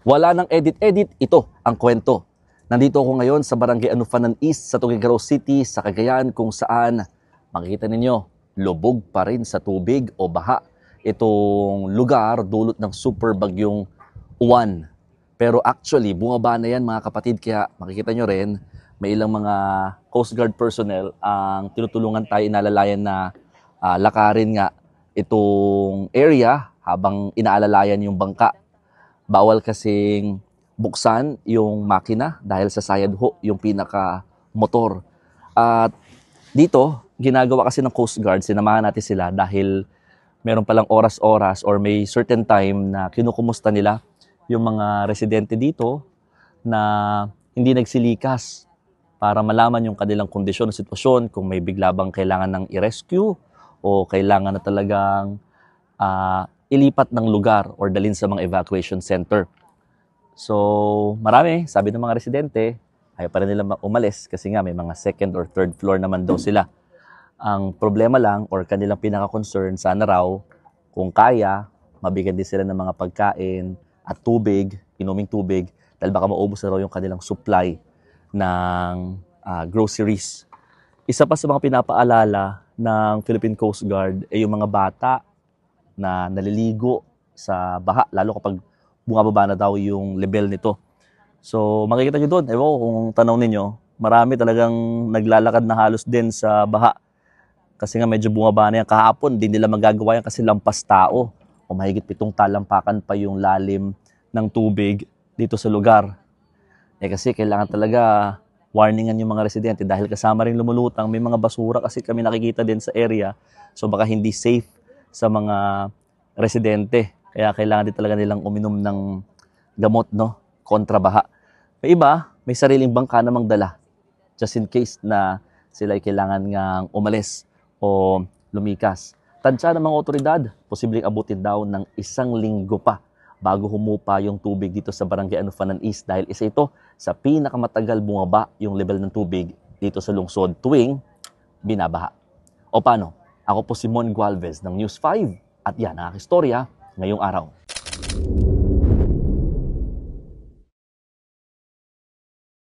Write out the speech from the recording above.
Wala nang edit-edit, ito ang kwento. Nandito ako ngayon sa Barangay Anufanan East sa Tuguegarao City sa Cagayan kung saan makikita ninyo, lubog pa rin sa tubig o baha itong lugar dulot ng super bagyong Uwan. Pero actually, bumaba na yan mga kapatid, kaya makikita nyo rin, may ilang mga Coast Guard personnel ang tinutulungan tayo inalalayan na lakarin nga itong area habang inaalalayan yung bangka. Bawal kasing buksan yung makina dahil sa sayad ho yung pinaka-motor. At dito, ginagawa kasi ng Coast Guard, sinamahan natin sila dahil meron palang oras-oras or may certain time na kinukumusta nila yung mga residente dito na hindi nagsilikas para malaman yung kanilang kondisyon o sitwasyon, kung may bigla bang kailangan ng i-rescue o kailangan na talagang ilipat ng lugar or dalhin sa mga evacuation center. So, marami, sabi ng mga residente, ayaw pa rin nila umalis kasi nga may mga second or third floor naman daw sila. Ang problema lang or kanilang pinaka-concern, sana raw kung kaya, mabigyan din sila ng mga pagkain at tubig, inuming tubig, dahil baka maubos na raw yung kanilang supply ng groceries. Isa pa sa mga pinapaalala ng Philippine Coast Guard ay yung mga bata na naliligo sa baha, lalo kapag bumababa na daw yung level nito. So makikita nyo doon, ewan ko kung tanaw ninyo, marami talagang naglalakad na halos din sa baha. Kasi nga medyo bumaba na yan. Kahapon, di nila magagawa yan kasi lampas tao. O mahigit 7 talampakan pa yung lalim ng tubig dito sa lugar. Kasi kailangan talaga warningan yung mga residente dahil kasama rin lumulutang. May mga basura kasi kami nakikita din sa area. So baka hindi safe sa mga residente. Kaya kailangan din talaga nilang uminom ng gamot, no? Kontra baha. May iba, may sariling bangka namang dala. Just in case na sila ay kailangan ngang umalis o lumikas. Tansya ng mga otoridad, posibleng abutin daw ng 1 linggo pa bago humupa yung tubig dito sa Barangay Anufanan East dahil isa ito sa pinakamatagal bumaba yung level ng tubig dito sa lungsod tuwing binabaha. O paano? Ako po si Mon Gualvez ng News 5 at yan ang aking istorya ngayong araw.